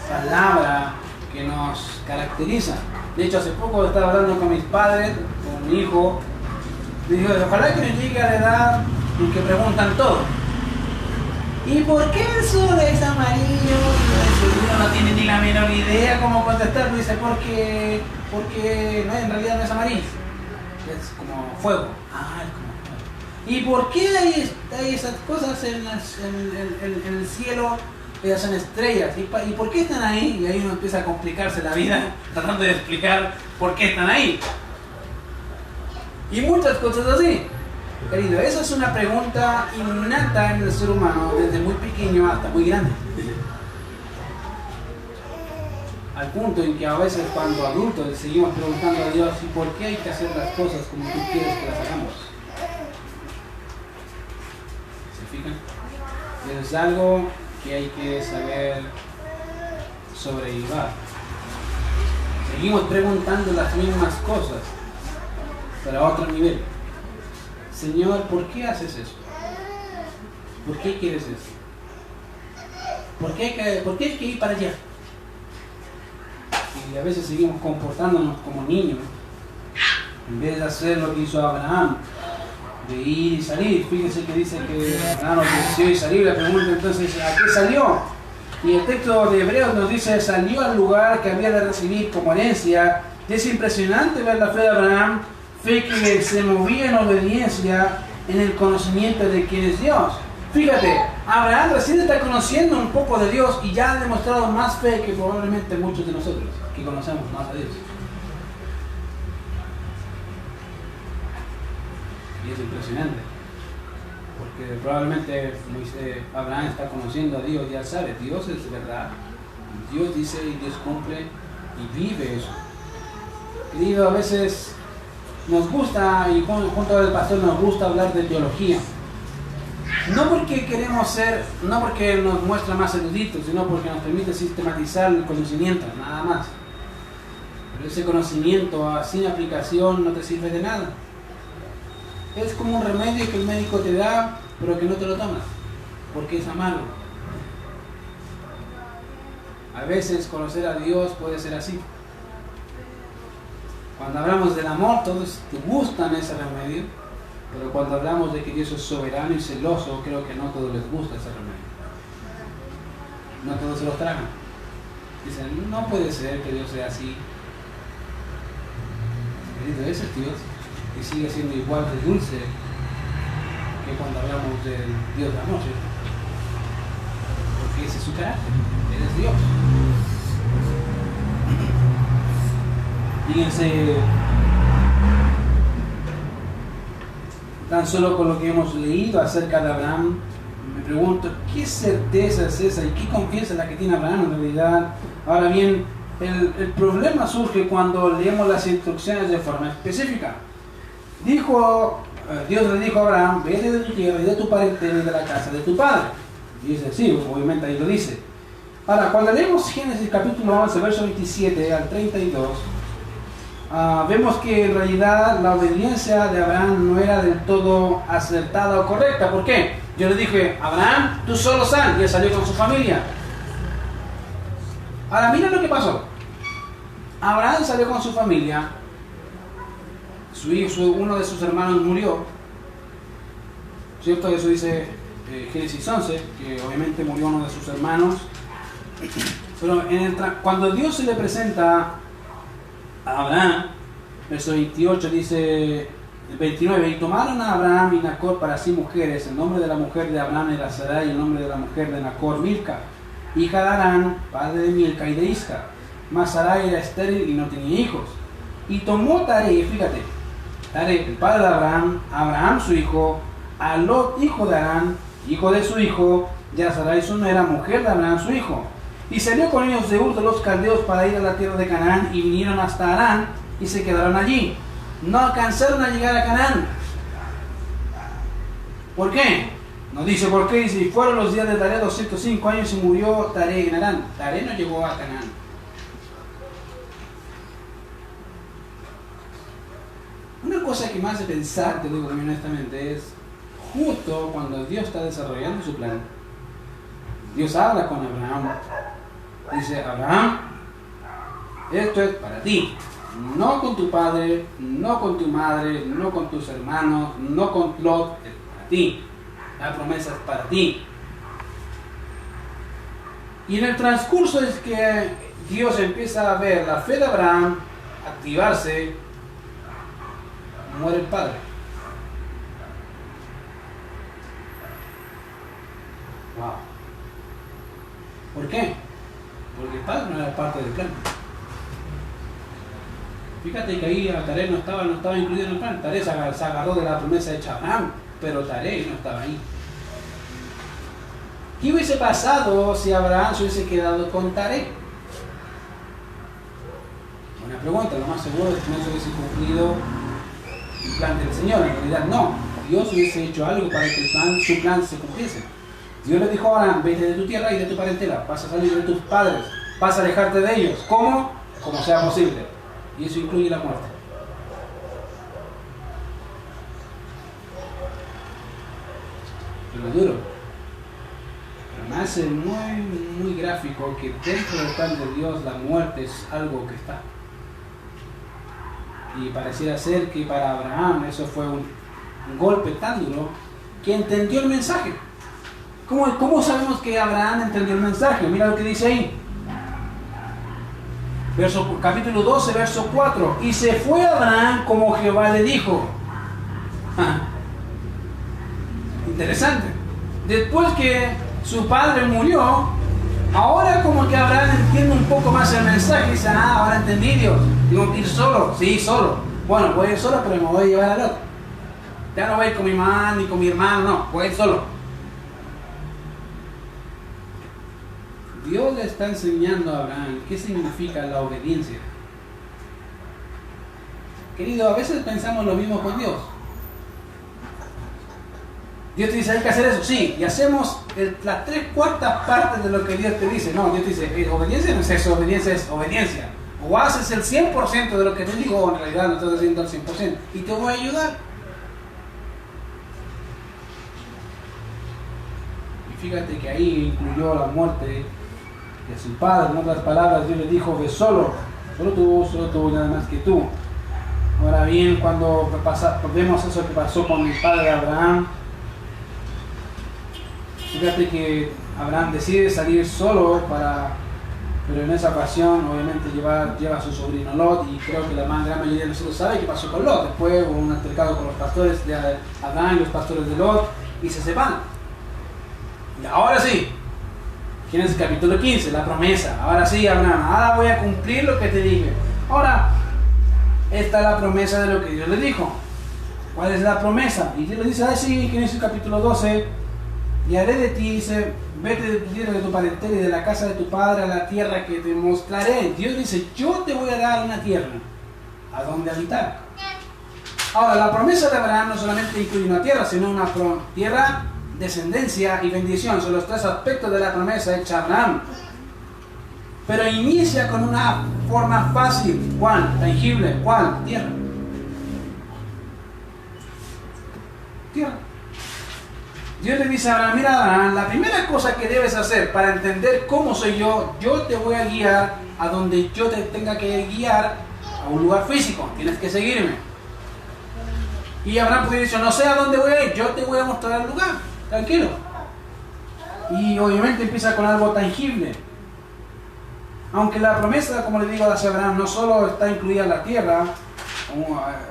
palabra que nos caracteriza. De hecho, hace poco estaba hablando con mis padres, con mi hijo. Le dije, ojalá que nos llegue a la edad en que preguntan todo. ¿Y por qué el sol es amarillo? Y uno no tiene ni la menor idea cómo contestar. Dice, porque no, en realidad no es amarillo. Es como fuego. Ah, es como fuego. ¿Y por qué hay esas cosas en el cielo? Ellas son estrellas. ¿Y por qué están ahí? Y ahí uno empieza a complicarse la vida tratando de explicar por qué están ahí. Y muchas cosas así. Querido, esa es una pregunta innata en el ser humano, desde muy pequeño hasta muy grande. Al punto en que a veces cuando adultos le seguimos preguntando a Dios, ¿y por qué hay que hacer las cosas como tú quieres que las hagamos? ¿Se fijan? Eso es algo que hay que saber sobrellevar. Seguimos preguntando las mismas cosas, pero a otro nivel. Señor, ¿por qué haces eso? ¿Por qué quieres eso? ¿Por qué hay que ir para allá? Y a veces seguimos comportándonos como niños, en vez de hacer lo que hizo Abraham, de ir y salir. Fíjense que dice que Abraham obedeció y salió. Le pregunta entonces, ¿a qué salió? Y el texto de Hebreos nos dice, salió al lugar que había de recibir como herencia. Es impresionante ver la fe de Abraham, fe que se movía en obediencia, en el conocimiento de quién es Dios. Fíjate, Abraham recién está conociendo un poco de Dios y ya ha demostrado más fe que probablemente muchos de nosotros, que conocemos más a Dios. Y es impresionante, porque probablemente Abraham está conociendo a Dios, ya sabe, Dios es verdad, Dios dice y Dios cumple y vive eso. Querido, a veces nos gusta, y junto al pastor nos gusta hablar de teología, no porque queremos ser, no porque nos muestra más eruditos, sino porque nos permite sistematizar el conocimiento, nada más. Pero ese conocimiento sin aplicación no te sirve de nada. Es como un remedio que el médico te da, pero que no te lo tomas, porque es amargo. A veces conocer a Dios puede ser así. Cuando hablamos del amor, todos te gustan ese remedio, pero cuando hablamos de que Dios es soberano y celoso, creo que no a todos les gusta ese remedio. no todos se los tragan. Dicen, no puede ser que Dios sea así. Querido, ese es Dios, y sigue siendo igual de dulce que cuando hablamos del Dios de la noche. Porque ese es su carácter, Él es Dios. Fíjense, tan solo con lo que hemos leído acerca de Abraham, me pregunto, ¿qué certeza es esa y qué confianza es la que tiene Abraham en realidad? Ahora bien, el problema surge cuando leemos las instrucciones de forma específica. Dios le dijo a Abraham, vete de tu tierra y de tu parentela y de la casa de tu padre. Y dice, sí, obviamente ahí lo dice. Ahora, cuando leemos Génesis capítulo 11, verso 27 al 32, vemos que en realidad la obediencia de Abraham no era del todo acertada o correcta. ¿Por qué? Yo le dije, Abraham, tú solo sal, y él salió con su familia. Ahora mira lo que pasó. Abraham salió con su familia, uno de sus hermanos murió, ¿cierto? Eso dice Génesis 11, que obviamente murió uno de sus hermanos. Pero cuando Dios se le presenta a Abraham, verso 28 dice, el 29, y tomaron a Abraham y Nacor para sí mujeres. El nombre de la mujer de Abraham era Sarai, y el nombre de la mujer de Nacor Milca, hija de Harán, padre de Milca y de Isca. Mas Sarai era estéril y no tenía hijos. Y tomó Taré, fíjate, Taré, el padre de Abraham, Abraham su hijo, a Lot, hijo de Harán, hijo de su hijo, y a Sarai su nuera, mujer de Abraham su hijo. Y salió con ellos de Ur de los Caldeos para ir a la tierra de Canaán, y vinieron hasta Harán, y se quedaron allí. No alcanzaron a llegar a Canaán. ¿Por qué? No dice por qué, dice, y fueron los días de Taré 205 años y murió Taré en Harán. Taré no llegó a Canaán. Una cosa que me hace pensar, te digo muy honestamente, es justo cuando Dios está desarrollando su plan, Dios habla con Abraham. Dice, Abraham, esto es para ti. No con tu padre, no con tu madre, no con tus hermanos, no con Lot, es para ti. La promesa es para ti. Y en el transcurso es que Dios empieza a ver la fe de Abraham activarse, muere el padre. Wow. ¿Por qué? Porque el padre no era parte del plan. Fíjate que ahí Taré no estaba incluido en el plan. Taré se agarró de la promesa hecha a Abraham, pero Taré no estaba ahí. ¿Qué hubiese pasado si Abraham se hubiese quedado con Taré? Buena pregunta. Lo más seguro es que no se hubiese cumplido el plan del Señor. En realidad no. Dios hubiese hecho algo para que su plan se cumpliese. Dios le dijo a Abraham, vete de tu tierra y de tu parentela, vas a salir de tus padres, vas a alejarte de ellos. ¿Cómo? Como sea posible. Y eso incluye la muerte. Pero duro. Pero me hace muy gráfico que dentro del plan de Dios la muerte es algo que está. Y pareciera ser que para Abraham eso fue un golpe tan duro que entendió el mensaje. ¿Cómo sabemos que Abraham entendió el mensaje? Mira lo que dice ahí. Capítulo 12, verso 4. Y se fue Abraham como Jehová le dijo. Interesante. Después que su padre murió, ahora como que Abraham entiende un poco más el mensaje. Dice, ahora entendí Dios. Digo, ir solo. Sí, solo. Bueno, voy a ir solo, pero me voy a llevar al otro. Ya no voy a ir con mi mamá ni con mi hermano, no. Voy a ir solo. Dios le está enseñando a Abraham qué significa la obediencia. Querido, a veces pensamos lo mismo con Dios. Dios te dice, hay que hacer eso, sí, y hacemos las 3/4 partes de lo que Dios te dice. No, Dios te dice, obediencia no es eso, obediencia es obediencia. O haces el 100% de lo que te digo, o en realidad no estás haciendo el 100%, y te voy a ayudar. Y fíjate que ahí incluyó la muerte de su padre. En otras palabras, Dios le dijo, ve solo tú, nada más que tú. Ahora bien, cuando vemos eso que pasó con el padre de Abraham, fíjate que Abraham decide salir solo pero en esa ocasión obviamente lleva a su sobrino Lot, y creo que la gran mayoría de nosotros sabe qué pasó con Lot. Después hubo un altercado con los pastores de Abraham y los pastores de Lot y se separan. Y ahora sí, Génesis capítulo 15, la promesa. Ahora sí, Abraham, ahora voy a cumplir lo que te dije. Ahora, esta es la promesa de lo que Dios le dijo. ¿Cuál es la promesa? Y Dios le dice así en Génesis capítulo 12, y haré de ti, dice, vete de tu tierra, de tu parentela y de la casa de tu padre a la tierra que te mostraré. Dios dice, yo te voy a dar una tierra a donde habitar. Ahora, la promesa de Abraham no solamente incluye una tierra, sino una tierra, descendencia y bendición. Son los tres aspectos de la promesa hecha a Abraham. Pero inicia con una forma fácil. ¿Cuál? Tangible. ¿Cuál? Tierra. Tierra. Dios le dice a Abraham, mira Abraham, la primera cosa que debes hacer para entender cómo soy yo te voy a guiar a donde yo te tenga que guiar, a un lugar físico. Tienes que seguirme. Y Abraham puede decir, no sé a dónde voy a ir, yo te voy a mostrar el lugar. Tranquilo. Y obviamente empieza con algo tangible. Aunque la promesa, como le digo a Abraham, no solo está incluida en la tierra,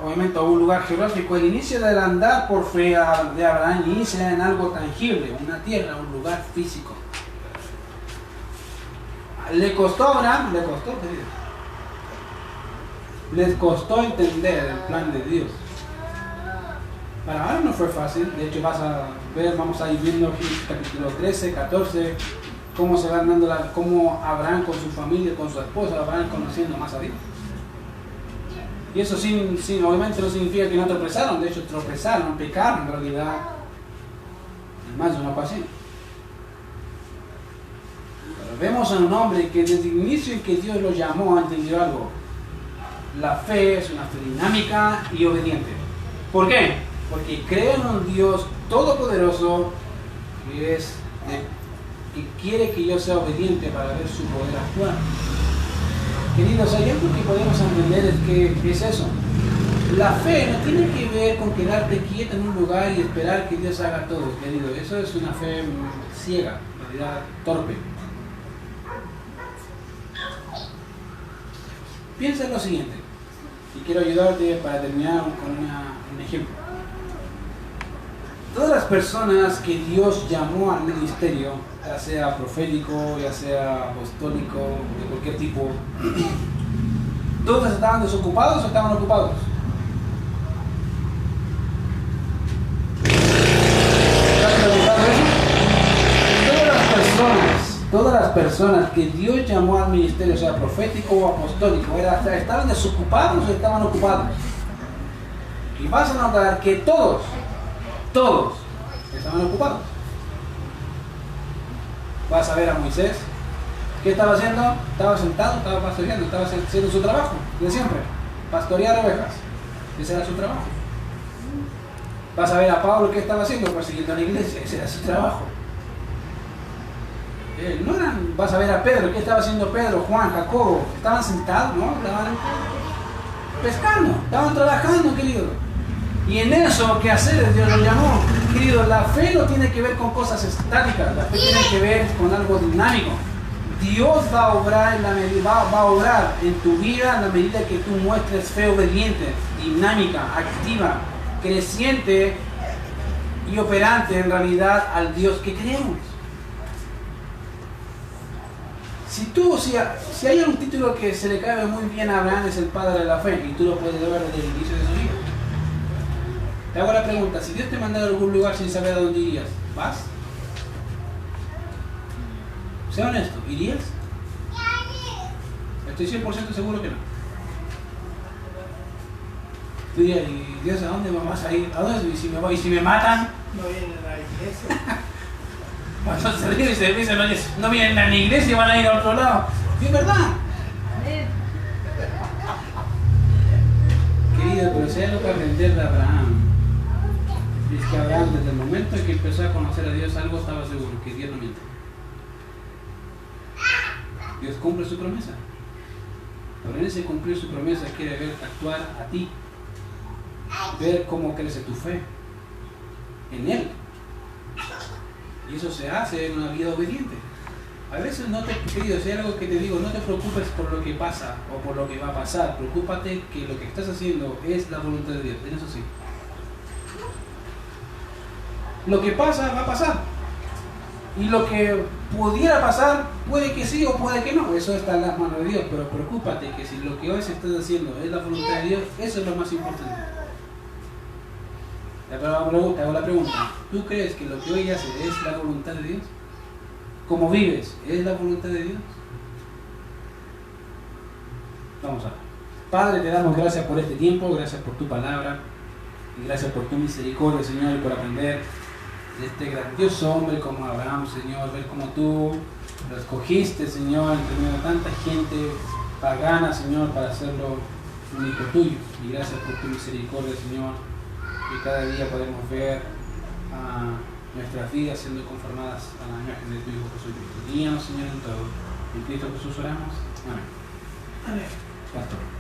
obviamente un lugar geográfico, el inicio del andar por fe de Abraham inicia en algo tangible, una tierra, un lugar físico. ¿Le costó a Abraham? Le costó, querido. Les costó entender el plan de Dios. Para Abraham no fue fácil. De hecho vas a ver, vamos a ir viendo capítulo 13, 14, cómo se van dando cómo Abraham con su familia, con su esposa, van conociendo más a Dios. Y eso obviamente no significa que no tropezaron. De hecho tropezaron, pecaron en realidad en más de una ocasión. Pero vemos a un hombre que desde el inicio en que Dios lo llamó entendió algo. La fe es una fe dinámica y obediente. ¿Por qué? Porque cree en un Dios todopoderoso que quiere que yo sea obediente para ver su poder actuar. Queridos, hay algo que podemos entender es que es eso. La fe no tiene que ver con quedarte quieto en un lugar y esperar que Dios haga todo, querido. Eso es una fe ciega, en realidad torpe. Piensa en lo siguiente, y quiero ayudarte para terminar con un ejemplo. Todas las personas que Dios llamó al ministerio, ya sea profético, ya sea apostólico, de cualquier tipo, ¿todos estaban desocupados o estaban ocupados? ¿Te has preguntado eso? Todas las personas que Dios llamó al ministerio, sea profético o apostólico, ¿estaban desocupados o estaban ocupados? Y vas a notar que todos estaban ocupados. Vas a ver a Moisés, ¿qué estaba haciendo? Estaba sentado, estaba pastoreando, estaba haciendo su trabajo de siempre, pastorear ovejas. Ese era su trabajo. Vas a ver a Pablo, ¿qué estaba haciendo? Persiguiendo a la iglesia. Ese era su trabajo. Vas a ver a Pedro, ¿qué estaba haciendo Pedro, Juan, Jacobo? Estaban sentados, ¿no? Estaban pescando, estaban trabajando, querido. Y en eso que hacer Dios lo llamó. Querido, la fe no tiene que ver con cosas estáticas, la fe tiene que ver con algo dinámico. Dios va a obrar en tu vida en la medida que tú muestres fe obediente, dinámica, activa, creciente y operante en realidad al Dios que creemos. Si hay un título que se le cabe muy bien a Abraham, es el padre de la fe, y tú lo puedes ver desde el inicio de su vida. Te hago la pregunta, si Dios te mandara a algún lugar sin saber a dónde irías, ¿vas? Sea honesto, ¿irías? Estoy 100% seguro que no. Tú dirías, ¿y Dios a dónde vas a ir? ¿A dónde? ¿Y si me matan? No vienen a la iglesia. Cuando se ríe y se dice, no vienen a la iglesia y van a ir a otro lado. ¿Sí es verdad? Querido, pero si hay algo que aprender de Abraham, es que Abraham desde el momento en que empezó a conocer a Dios, algo estaba seguro, que Dios no miente. Dios cumple su promesa. Pero en ese cumplir su promesa quiere ver actuar a ti, ver cómo crece tu fe en Él. Y eso se hace en una vida obediente. A veces no te, querido, si hay algo que te digo, no te preocupes por lo que pasa o por lo que va a pasar. Preocúpate que lo que estás haciendo es la voluntad de Dios. En eso sí. Lo que pasa, va a pasar. Y lo que pudiera pasar, puede que sí o puede que no. Eso está en las manos de Dios. Pero preocúpate que si lo que hoy se está haciendo es la voluntad de Dios, eso es lo más importante. Te hago la pregunta. ¿Tú crees que lo que hoy haces es la voluntad de Dios? ¿Cómo vives? ¿Es la voluntad de Dios? Vamos a ver. Padre, te damos gracias por este tiempo, gracias por tu palabra y gracias por tu misericordia, Señor, y por aprender de este grandioso hombre como Abraham, Señor, ver cómo tú lo escogiste, Señor, entre medio de tanta gente pagana, Señor, para hacerlo un hijo tuyo. Y gracias por tu misericordia, Señor, que cada día podemos ver a nuestras vidas siendo conformadas a la imagen de tu Hijo Jesucristo. Guíanos, Señor, en todo. En Cristo Jesús oramos. Amén. Amén. Pastor.